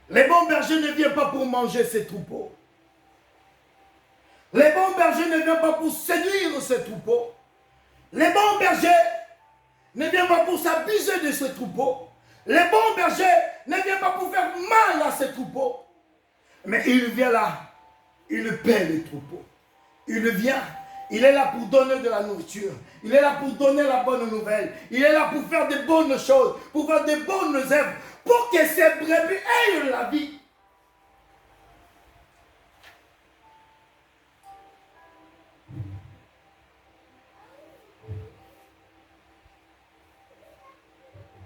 Les bons bergers ne viennent pas pour manger ses troupeaux. Les bons bergers ne viennent pas pour séduire ses troupeaux. Les bons bergers ne viennent pas pour s'abuser de ses troupeaux. Les bons bergers ne viennent pas pour faire mal à ses troupeaux. Mais il vient là, il paie les troupeaux. Il vient, il est là pour donner de la nourriture. Il est là pour donner la bonne nouvelle. Il est là pour faire de bonnes choses, pour faire de bonnes œuvres, pour que ces brebis aient la vie.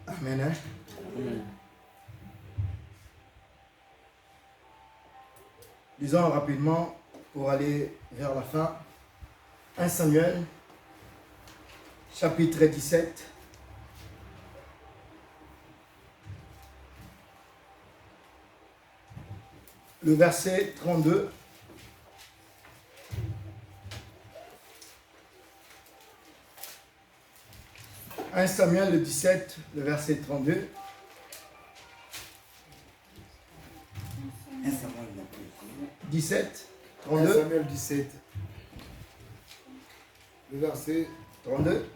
Amen. Hein? Amen. Lisons rapidement pour aller vers la fin. 1 Samuel, chapitre 17. Le verset 32. « 1 Samuel, le 17, le verset 32. » 17, 32. 1 Samuel 17. Le verset 32.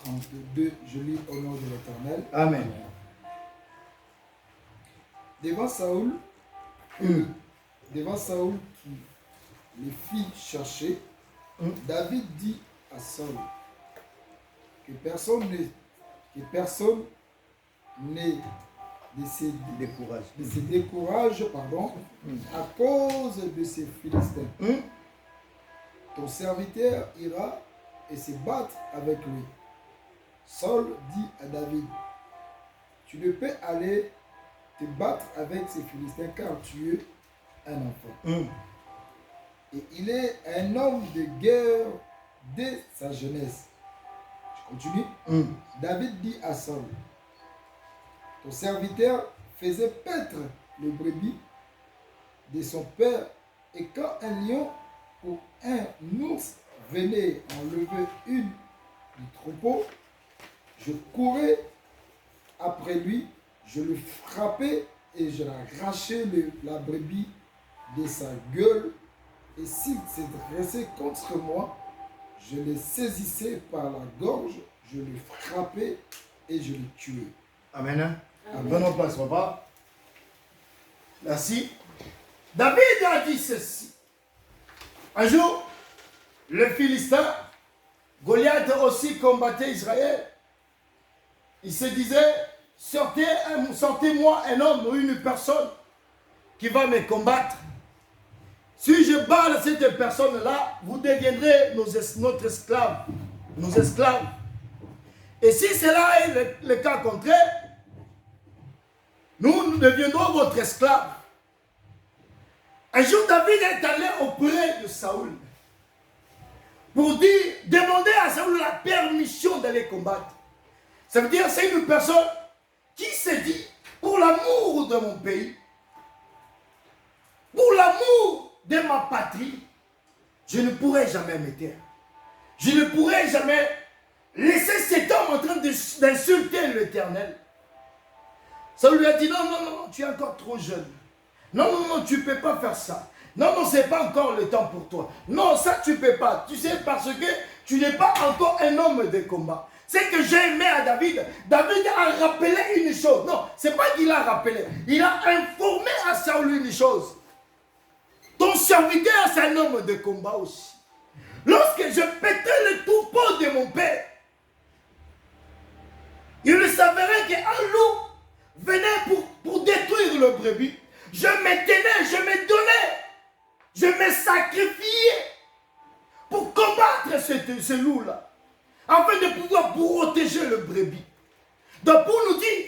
32. 52, je lis au nom de l'Éternel. Amen. Devant Saoul qui les fit chercher, David dit à Saul que personne n'est de se décourage à cause de ces Philistins. Ton serviteur ira et se battre avec lui. Saul dit à David, tu ne peux aller te battre avec ces Philistins car tu es un enfant. Et il est un homme de guerre dès sa jeunesse. Je continue. David dit à Saul, ton serviteur faisait paître le brebis de son père, et quand un lion ou un ours venait enlever une du troupeau, je courais après lui, je le frappais et je l'arrachais la brebis de sa gueule, et s'il se dressait contre moi, je le saisissais par la gorge, je le frappais et je le tuais. Amen. Venons place, papa. Merci. David a dit ceci. Un jour, le Philistin, Goliath aussi combattait Israël. Il se disait, sortez-moi un homme ou une personne qui va me combattre. Si je bats cette personne-là, vous deviendrez notre esclave, nos esclaves. Et si cela est le cas contraire, nous deviendrons votre esclave. Un jour, David est allé auprès de Saoul pour demander à Saoul la permission d'aller combattre. Ça veut dire c'est une personne qui s'est dit, pour l'amour de mon pays, pour l'amour de ma patrie, je ne pourrai jamais me taire. Je ne pourrai jamais laisser cet homme en train d'insulter l'Éternel. Saoul lui a dit, non, tu es encore trop jeune. Non, tu ne peux pas faire ça. Non, ce n'est pas encore le temps pour toi. Non, ça, tu ne peux pas. Tu sais, parce que tu n'es pas encore un homme de combat. C'est que j'ai aimé à David. David a rappelé une chose. Non, ce n'est pas qu'il a rappelé. Il a informé à Saoul une chose. Ton serviteur, c'est un homme de combat aussi. Lorsque je pétais le troupeau de mon père, il s'avérait qu'un loup venait pour détruire le brebis. Je me tenais, je me donnais, je me sacrifiais pour combattre ce loup-là, afin de pouvoir protéger le brebis. Donc pour nous dire,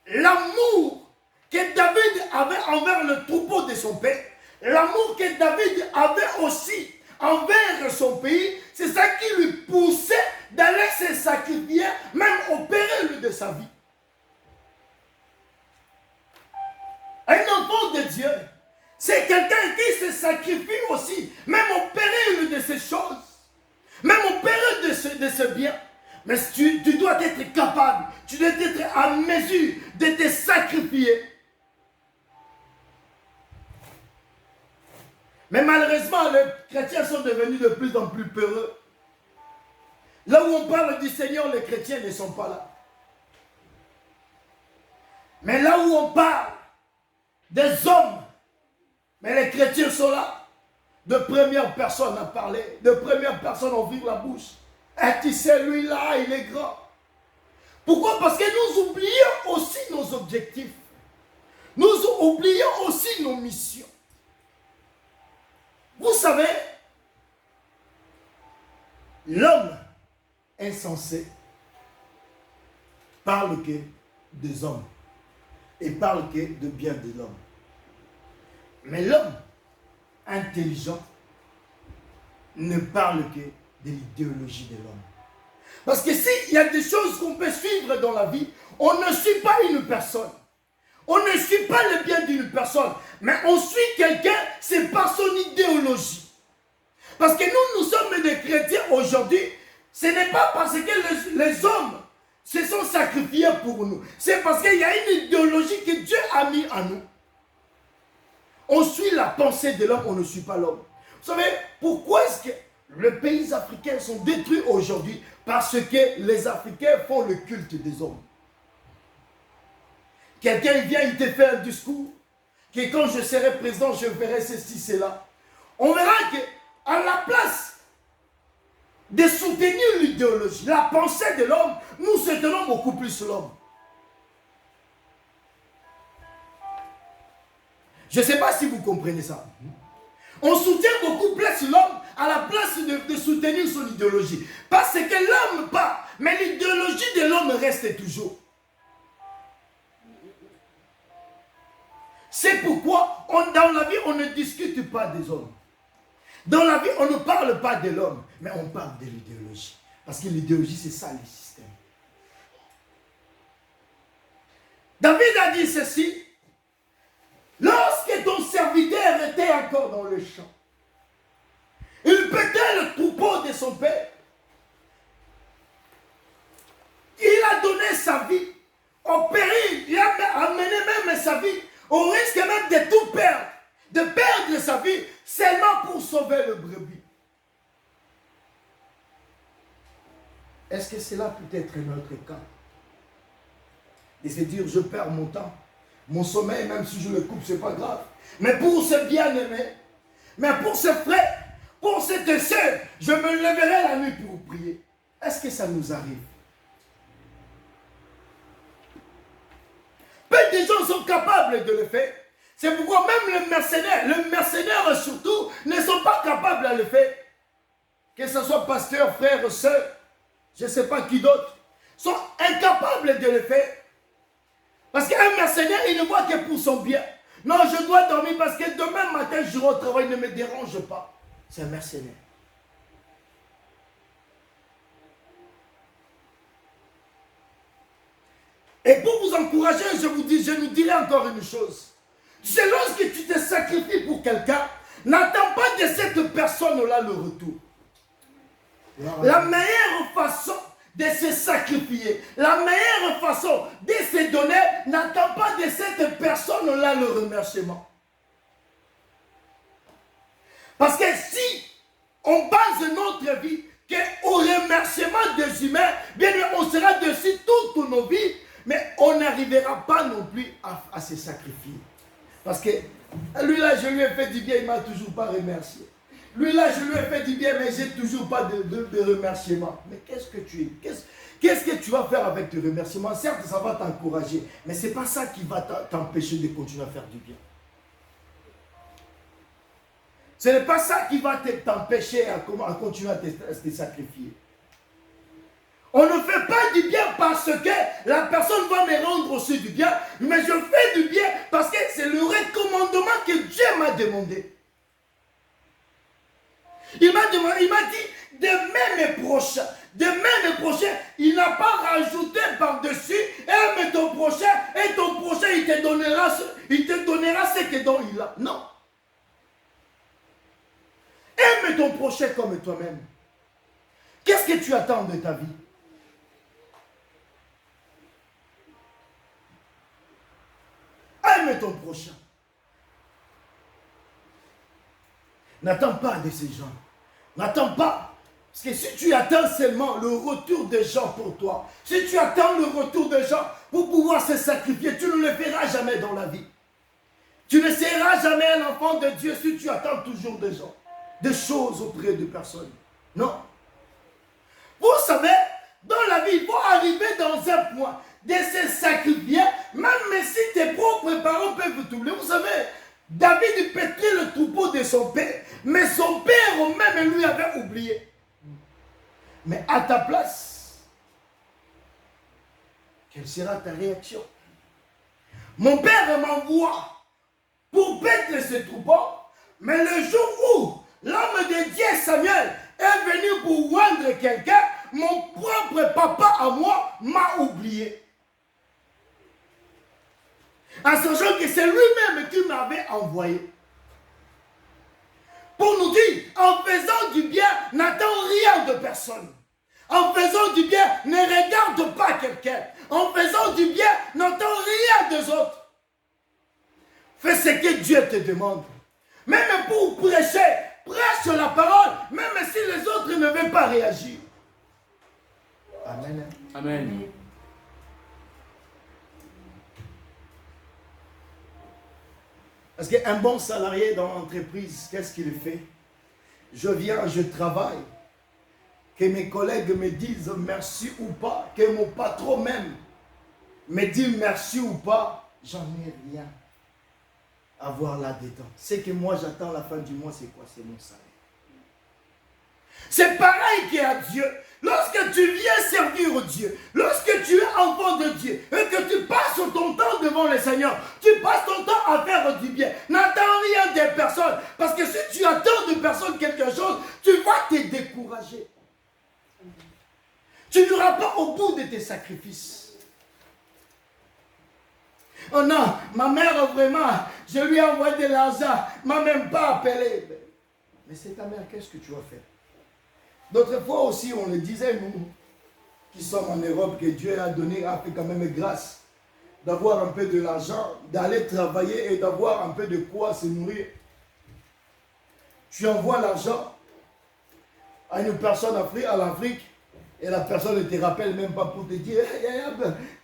l'amour que David avait envers le troupeau de son père, l'amour que David avait aussi envers son pays, c'est ça qui lui poussait d'aller se sacrifier, même au péril de sa vie. Un enfant de Dieu, c'est quelqu'un qui se sacrifie aussi, même au péril de ces choses, même au péril de ce bien. Mais tu dois être capable, tu dois être à mesure de te sacrifier. Mais malheureusement, les chrétiens sont devenus de plus en plus peureux. Là où on parle du Seigneur, les chrétiens ne sont pas là. Mais là où on parle des hommes, mais les chrétiens sont là. De première personne à parler, de première personne à ouvrir la bouche. Et tu sais, lui-là, il est grand. Pourquoi? Parce que nous oublions aussi nos objectifs. Nous oublions aussi nos missions. Vous savez, l'homme insensé parle que des hommes et parle que de bien de l'homme. Mais l'homme intelligent ne parle que de l'idéologie de l'homme. Parce que s'il y a des choses qu'on peut suivre dans la vie, on ne suit pas une personne. On ne suit pas le bien d'une personne, mais on suit quelqu'un, c'est par son idéologie. Parce que nous sommes des chrétiens aujourd'hui, ce n'est pas parce que les hommes se sont sacrifiés pour nous. C'est parce qu'il y a une idéologie que Dieu a mis en nous. On suit la pensée de l'homme, on ne suit pas l'homme. Vous savez, pourquoi est-ce que les pays africains sont détruits aujourd'hui parce que les Africains font le culte des hommes. Quelqu'un vient, il te fait un discours, que quand je serai président, je verrai ceci, cela. On verra qu'à la place de soutenir l'idéologie, la pensée de l'homme, nous soutenons beaucoup plus l'homme. Je ne sais pas si vous comprenez ça. On soutient beaucoup plus l'homme à la place de soutenir son idéologie. Parce que l'homme part, mais l'idéologie de l'homme reste toujours. C'est pourquoi dans la vie, on ne discute pas des hommes. Dans la vie, on ne parle pas de l'homme, mais on parle de l'idéologie. Parce que l'idéologie, c'est ça le système. David a dit ceci. Lorsque ton serviteur était encore dans le champ, il pétait le troupeau de son père. Il a donné sa vie au péril. Il a amené même sa vie au risque même de tout perdre. De perdre sa vie seulement pour sauver le brebis. Est-ce que cela peut être notre cas? Et c'est dire, je perds mon temps. Mon sommeil, même si je le coupe, ce n'est pas grave. Mais pour ce bien-aimé, mais pour ce frère, pour cette sœur, je me lèverai la nuit pour prier. Est-ce que ça nous arrive? Peu de gens sont capables de le faire. C'est pourquoi même les mercenaires surtout, ne sont pas capables de le faire. Que ce soit pasteur, frère, sœur, je ne sais pas qui d'autre, sont incapables de le faire. Parce qu'un mercenaire, il ne voit que pour son bien. Non, je dois dormir parce que demain matin, je rentre au travail, ne me dérange pas. C'est un mercenaire. Et pour vous encourager, je nous dirai encore une chose. C'est lorsque tu te sacrifies pour quelqu'un, n'attends pas de cette personne-là le retour. La meilleure façon de se sacrifier, la meilleure façon de se donner, n'attends pas de cette personne-là le remerciement. Parce que si on base notre vie au remerciement des humains, bien on sera dessus toutes nos vies, mais on n'arrivera pas non plus à se sacrifier. Parce que lui là, je lui ai fait du bien, il ne m'a toujours pas remercié. Lui là, je lui ai fait du bien, mais je n'ai toujours pas de remerciement. Mais qu'est-ce que tu vas faire avec tes remerciements? Certes, ça va t'encourager, mais ce n'est pas ça qui va t'empêcher de continuer à faire du bien. Ce n'est pas ça qui va t'empêcher à continuer à te sacrifier. On ne fait pas du bien parce que la personne va me rendre aussi du bien, mais je fais du bien parce que c'est le recommandement que Dieu m'a demandé. Il m'a dit, demain mes prochains, il n'a pas rajouté par-dessus, aime ton prochain, et ton prochain, il te donnera ce que dont il a. Non. Aime ton prochain comme toi-même. Qu'est-ce que tu attends de ta vie? Aime ton prochain. N'attends pas de ces gens. N'attends pas. Parce que si tu attends seulement le retour des gens pour toi, si tu attends le retour des gens pour pouvoir se sacrifier, tu ne le feras jamais dans la vie. Tu ne seras jamais un enfant de Dieu si tu attends toujours des gens, des choses auprès de personnes. Non. Vous savez, dans la vie, il faut arriver dans un point de se sacrifier, même si tes propres parents peuvent t'oublier. Vous savez, David pétait le troupeau de son père, mais son père même lui avait oublié. Mais à ta place, quelle sera ta réaction? Mon père m'envoie pour paître ce troupeau, mais le jour où l'homme de Dieu Samuel est venu pour rendre quelqu'un, mon propre papa à moi m'a oublié. En sachant que c'est lui-même qui m'avait envoyé. Pour nous dire, en faisant du bien, n'attends rien de personne. En faisant du bien, ne regarde pas quelqu'un. En faisant du bien, n'attends rien des autres. Fais ce que Dieu te demande. Même pour prêcher prêche la parole, même si les autres ne veulent pas réagir. Amen. Amen. Parce qu'un bon salarié dans l'entreprise, qu'est-ce qu'il fait? Je viens, je travaille. Que mes collègues me disent merci ou pas, que mon patron même me dit merci ou pas, j'en ai rien à voir là-dedans. Ce que moi j'attends à la fin du mois, c'est quoi? C'est mon salaire. C'est pareil qu'à Dieu. Lorsque tu viens servir Dieu, lorsque tu es enfant de Dieu et que tu passes ton temps devant le Seigneur, tu passes ton temps à faire du bien. N'attends rien des personnes. Parce que si tu attends de personnes quelque chose, tu vas te décourager. Tu n'auras pas au bout de tes sacrifices. Oh non, ma mère vraiment, je lui ai envoyé de l'argent, m'a même pas appelé. Mais c'est ta mère, qu'est-ce que tu vas faire? D'autres fois aussi, on le disait, nous, qui sommes en Europe, que Dieu a donné, a fait quand même grâce d'avoir un peu de l'argent, d'aller travailler et d'avoir un peu de quoi se nourrir. Tu envoies l'argent à une personne à l'Afrique et la personne ne te rappelle même pas pour te dire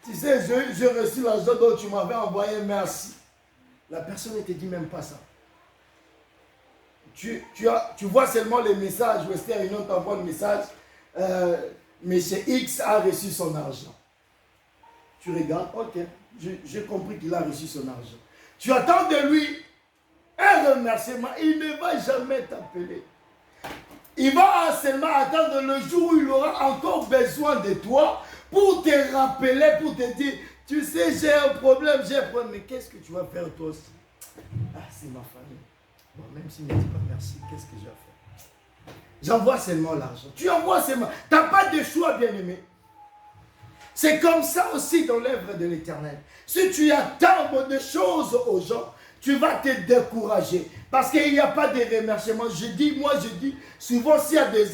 tu sais, j'ai reçu l'argent dont tu m'avais envoyé, merci. La personne ne te dit même pas ça. Tu vois seulement les messages, Western Union t'envoie le message, Monsieur X a reçu son argent. Tu regardes, ok, j'ai compris qu'il a reçu son argent. Tu attends de lui un remerciement, il ne va jamais t'appeler. Il va seulement attendre le jour où il aura encore besoin de toi pour te rappeler, pour te dire, tu sais, j'ai un problème, mais qu'est-ce que tu vas faire toi aussi? Ah, c'est ma famille. Bon, même s'il ne me dit pas merci, qu'est-ce que je vais faire? J'envoie seulement l'argent. Tu envoies seulement. Tu n'as pas de choix, bien-aimé. C'est comme ça aussi dans l'œuvre de l'Éternel. Si tu attends de choses aux gens, tu vas te décourager. Parce qu'il n'y a pas de remerciements. Je dis, souvent s'il y a de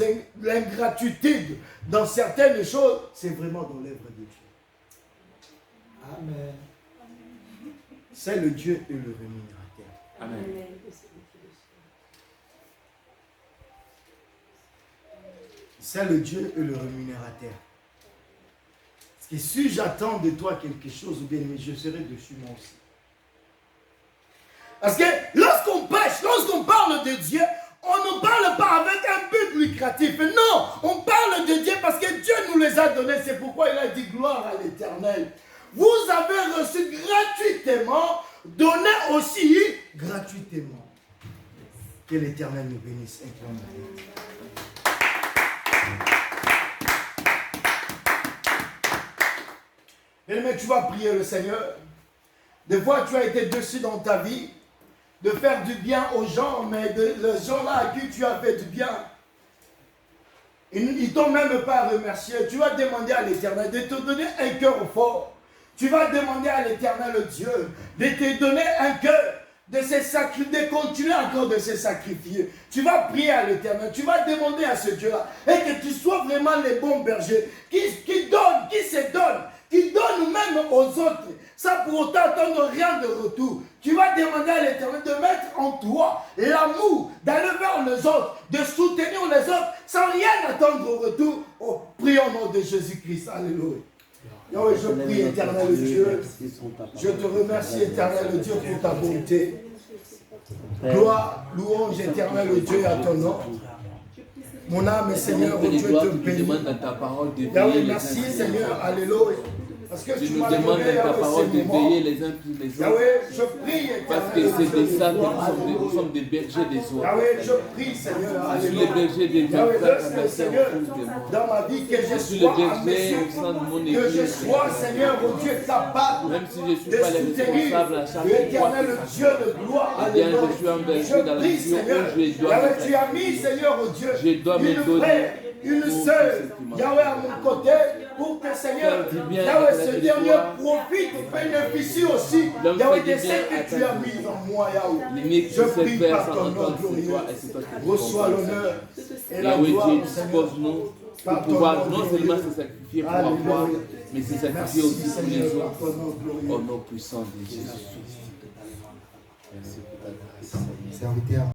l'ingratitude dans certaines choses, c'est vraiment dans l'œuvre de Dieu. Amen. C'est le Dieu et le rémunérateur. Amen. C'est le Dieu et le rémunérateur. Parce que si j'attends de toi quelque chose, bien aimé, je serai dessus moi aussi. Parce que lorsqu'on prêche, lorsqu'on parle de Dieu, on ne parle pas avec un but lucratif. Non, on parle de Dieu parce que Dieu nous les a donnés. C'est pourquoi il a dit gloire à l'Éternel. Vous avez reçu gratuitement, donnez aussi gratuitement. Que l'Éternel nous bénisse. Mais tu vas prier le Seigneur. Des fois, tu as été dessus dans ta vie de faire du bien aux gens, mais les gens-là à qui tu as fait du bien, ils ne t'ont même pas remercié. Tu vas demander à l'Éternel de te donner un cœur fort. Tu vas demander à l'Éternel Dieu de te donner un cœur, de continuer encore de se sacrifier. Tu vas prier à l'Éternel, tu vas demander à ce Dieu-là, et que tu sois vraiment les bons bergers, qui donnent, qui se donnent, qui donnent même aux autres, sans pour autant attendre rien de retour. Tu vas demander à l'Éternel de mettre en toi l'amour, d'aller vers les autres, de soutenir les autres, sans rien attendre au retour. Oh, prie au nom de Jésus-Christ. Alléluia. Yahweh, je prie, éternel Dieu. Je te remercie, éternel Dieu, pour ta bonté. Gloire, louange, éternel Dieu, à ton nom. Mon âme, Seigneur, Dieu te bénit. Yahweh, merci, Seigneur. Alléluia. Parce que tu nous demandes dans ta parole de veiller les uns sur les autres. Yahweh, je prie, parce que c'est de ça que nous sommes des bergers des autres. Yahweh, je prie, Seigneur. Je suis le berger des Yahweh, autres. Seigneur, dans ma vie, que je sois en mesure, que je sois, Seigneur, au Dieu capable, même si je ne suis pas le responsable à chaque fois. L'éternel Dieu de gloire, alléluia. Je suis un berger dans la vision où je dois Yahweh, tu as mis, Seigneur, au Dieu, me donner une sœur, Yahweh, à mon côté, pour que, Seigneur, Yahweh, ce dernier profite, bénéficie aussi, Yahweh, de ce que tu as mis en moi, Yahweh. Je prie par ton nom glorieux. Reçois l'honneur et la gloire, Seigneur. Pour pouvoir non seulement se sacrifier pour avoir, mais se sacrifier aussi pour les autres. Au nom puissant de Jésus. Merci pour ta grâce.